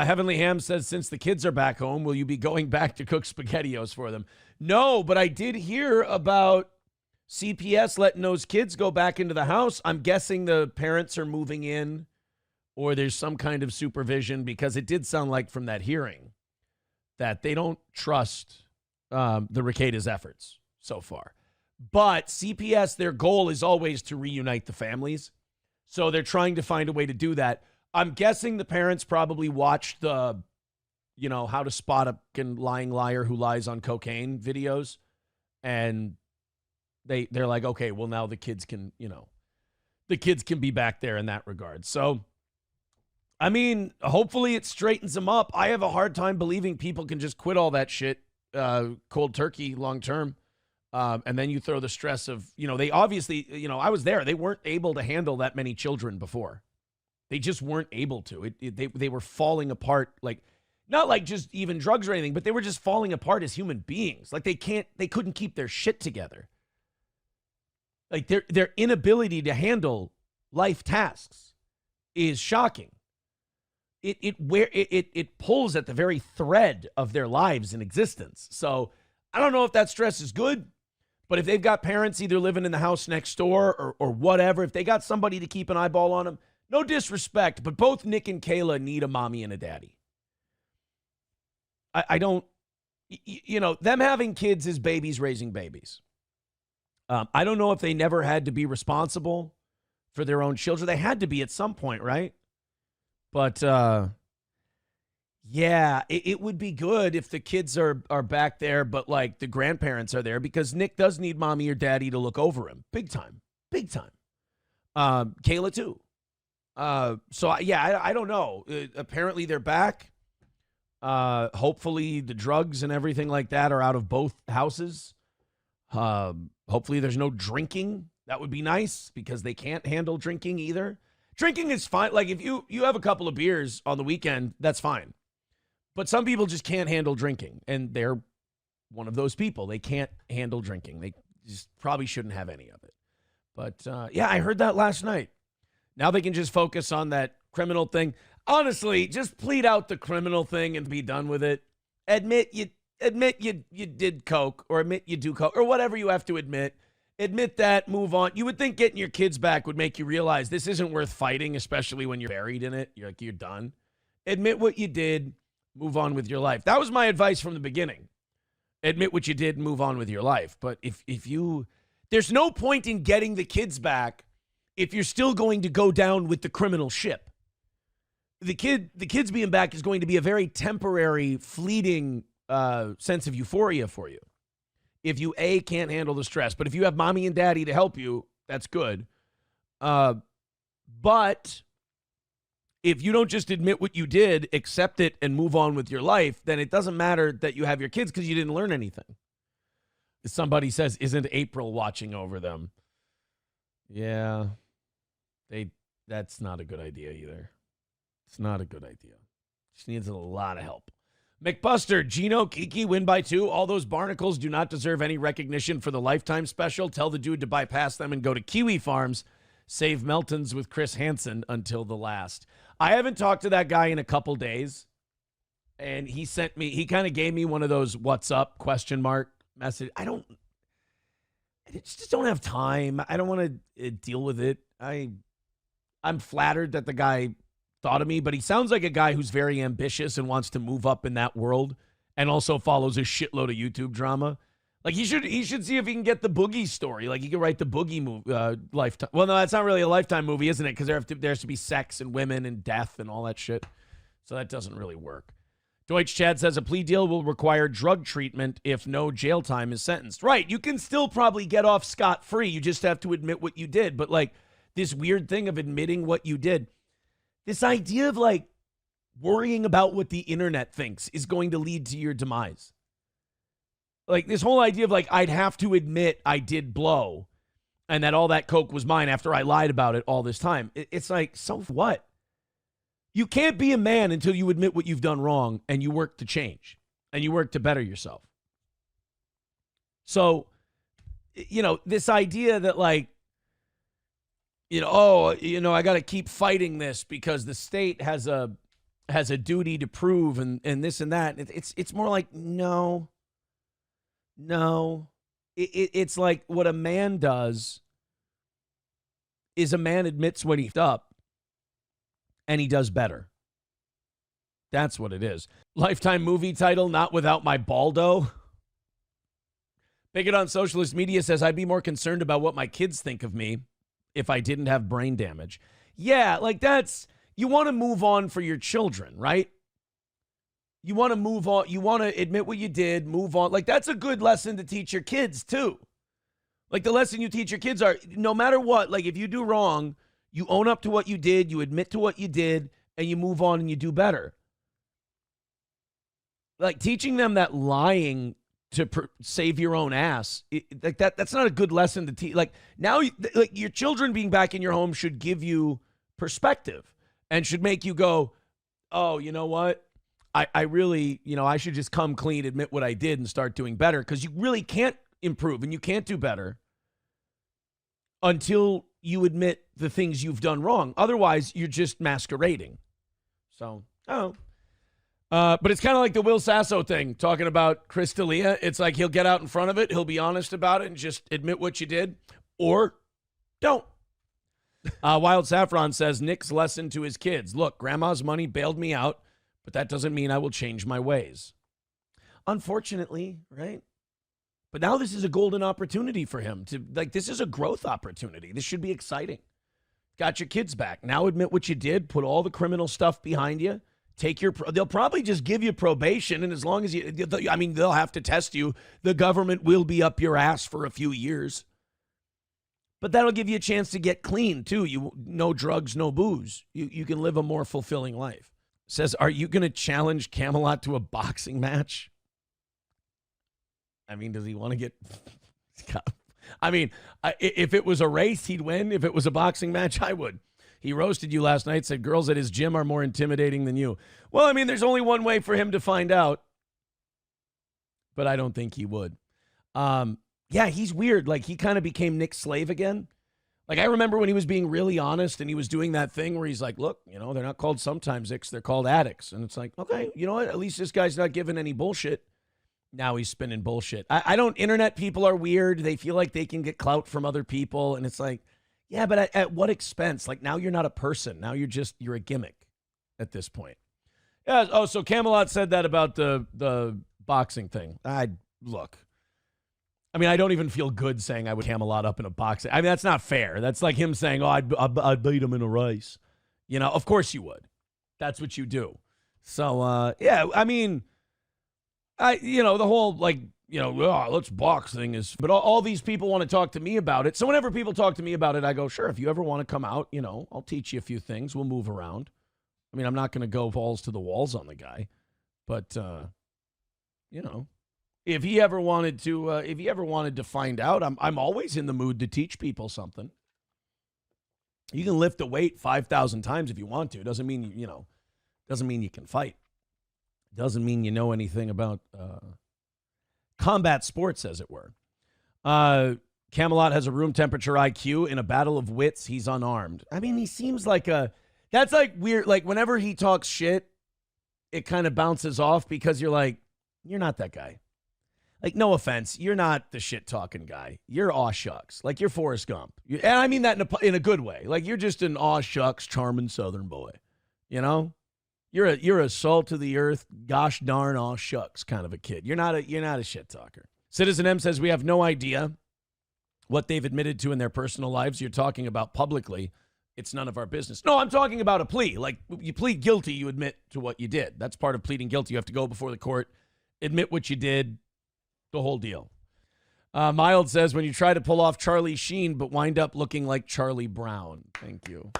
Heavenly Ham says, since the kids are back home, will you be going back to cook SpaghettiOs for them? No, but I did hear about CPS letting those kids go back into the house. I'm guessing the parents are moving in or there's some kind of supervision, because it did sound like from that hearing that they don't trust the Rekieta'S efforts so far. But CPS, their goal is always to reunite the families. So they're trying to find a way to do that. I'm guessing the parents probably watched the, how to spot a lying liar who lies on cocaine videos. And they're like, okay, well, now the kids can, the kids can be back there in that regard. So, I mean, hopefully it straightens them up. I have a hard time believing people can just quit all that shit cold turkey long term. And then you throw the stress of, they obviously, I was there. They weren't able to handle that many children before. They just weren't able to. They were falling apart, like, not like just even drugs or anything, but they were just falling apart as human beings. Like they couldn't keep their shit together. Like their inability to handle life tasks is shocking. It pulls at the very thread of their lives and existence. So I don't know if that stress is good, but if they've got parents either living in the house next door or whatever, if they got somebody to keep an eyeball on them, no disrespect, but both Nick and Kayla need a mommy and a daddy. I don't, them having kids is babies raising babies. I don't know if they never had to be responsible for their own children. They had to be at some point, right? But, yeah, it would be good if the kids are back there, but, like, the grandparents are there, because Nick does need mommy or daddy to look over him. Big time. Big time. Kayla, too. So, yeah, I don't know. Apparently they're back. Hopefully the drugs and everything like that are out of both houses. Hopefully there's no drinking. That would be nice, because they can't handle drinking either. Drinking is fine. Like, if you have a couple of beers on the weekend, that's fine. But some people just can't handle drinking, and they're one of those people. They can't handle drinking. They just probably shouldn't have any of it. But, yeah, I heard that last night. Now they can just focus on that criminal thing. Honestly, just plead out the criminal thing and be done with it. Admit you did coke, or admit you do coke, or whatever you have to admit. Admit that, move on. You would think getting your kids back would make you realize this isn't worth fighting, especially when you're buried in it. You're done. Admit what you did, move on with your life. That was my advice from the beginning. Admit what you did and move on with your life. But if there's no point in getting the kids back if you're still going to go down with the criminal ship. The kids being back is going to be a very temporary, fleeting sense of euphoria for you. If you, can't handle the stress. But if you have mommy and daddy to help you, that's good. But if you don't just admit what you did, accept it, and move on with your life, then it doesn't matter that you have your kids, because you didn't learn anything. Somebody says, isn't April watching over them? Yeah. That's not a good idea either. It's not a good idea. She needs a lot of help. McBuster, Gino, Kiki, win by 2. All those barnacles do not deserve any recognition for the Lifetime special. Tell the dude to bypass them and go to Kiwi Farms. Save Meltons with Chris Hansen until the last. I haven't talked to that guy in a couple days. And he kind of gave me one of those what's up question mark message. I just don't have time. I don't want to deal with it. I'm flattered that the guy thought of me, but he sounds like a guy who's very ambitious and wants to move up in that world, and also follows a shitload of YouTube drama. Like, he should see if he can get the Boogie story. Like, he could write the Boogie movie, Lifetime. Well, no, that's not really a Lifetime movie, isn't it? Because there has to be sex and women and death and all that shit. So that doesn't really work. Deutsch Chad says a plea deal will require drug treatment if no jail time is sentenced. Right, you can still probably get off scot-free. You just have to admit what you did. But, like, this weird thing of admitting what you did, this idea of, like, worrying about what the internet thinks is going to lead to your demise. Like, this whole idea of, like, I'd have to admit I did blow and that all that coke was mine after I lied about it all this time. It's like, so what? You can't be a man until you admit what you've done wrong and you work to change and you work to better yourself. So, this idea that, like, I got to keep fighting this because the state has a has a duty to prove and this and that. It's more like, no. It's like what a man does is a man admits when he's up and he does better. That's what it is. Lifetime movie title, Not Without My Baldo. Bigot on Socialist Media says, I'd be more concerned about what my kids think of me if I didn't have brain damage. Yeah, like that's, you want to move on for your children, right? You want to move on. You want to admit what you did, move on. Like that's a good lesson to teach your kids too. Like the lesson you teach your kids are, no matter what, like if you do wrong, you own up to what you did, you admit to what you did, and you move on and you do better. Like teaching them that lying to save your own ass, like that's not a good lesson to teach. Like now, like your children being back in your home should give you perspective and should make you go, oh, you know what? I really, I should just come clean, admit what I did and start doing better, because you really can't improve and you can't do better until you admit the things you've done wrong. Otherwise, you're just masquerading. So, but it's kind of like the Will Sasso thing, talking about Chris D'Elia. It's like he'll get out in front of it, he'll be honest about it, and just admit what you did, or don't. Wild Saffron says, Nick's lesson to his kids. Look, grandma's money bailed me out, but that doesn't mean I will change my ways. Unfortunately, right? But now this is a golden opportunity for him to, like, this is a growth opportunity. This should be exciting. Got your kids back. Now admit what you did. Put all the criminal stuff behind you. They'll probably just give you probation. And as long as they'll have to test you. The government will be up your ass for a few years. But that'll give you a chance to get clean too. No drugs, no booze. You can live a more fulfilling life. Says, are you going to challenge Camelot to a boxing match? I mean, does he want to get... I mean, if it was a race, he'd win. If it was a boxing match, I would. He roasted you last night, said girls at his gym are more intimidating than you. Well, I mean, there's only one way for him to find out. But I don't think he would. Yeah, he's weird. Like, he kind of became Nick's slave again. Like, I remember when he was being really honest and he was doing that thing where he's like, look, they're not called sometimes icks, they're called addicts. And it's like, okay, you know what? At least this guy's not giving any bullshit. Now he's spinning bullshit. Internet people are weird. They feel like they can get clout from other people. And it's like, yeah, but at what expense? Like, now you're not a person. Now you're a gimmick at this point. Yeah. Oh, so Camelot said that about the boxing thing. Look. I mean, I don't even feel good saying I would Camelot up in a boxing. I mean, that's not fair. That's like him saying, oh, I'd beat him in a race. Of course you would. That's what you do. So, yeah, I mean, the whole, like, let's box thing is, but all these people want to talk to me about it. So whenever people talk to me about it, I go, sure, if you ever want to come out, I'll teach you a few things. We'll move around. I mean, I'm not going to go balls to the walls on the guy, but, if he ever wanted to find out, I'm always in the mood to teach people something. You can lift a weight 5,000 times if you want to. Doesn't mean you can fight. Doesn't mean you know anything about combat sports, as it were. Camelot has a room temperature IQ. In a battle of wits, he's unarmed. I mean, he seems like that's like weird. Like whenever he talks shit, it kind of bounces off because you're like, you're not that guy. Like, no offense, you're not the shit-talking guy. You're aw shucks. Like, you're Forrest Gump. And I mean that in a good way. Like, you're just an aw shucks, charming Southern boy. You're a salt to the earth, gosh darn aw shucks kind of a kid. You're not a shit-talker. Citizen M says, we have no idea what they've admitted to in their personal lives. You're talking about publicly. It's none of our business. No, I'm talking about a plea. Like, you plead guilty, you admit to what you did. That's part of pleading guilty. You have to go before the court, admit what you did, the whole deal. Mild says, when you try to pull off Charlie Sheen, but wind up looking like Charlie Brown. Thank you.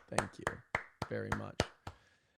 Thank you very much.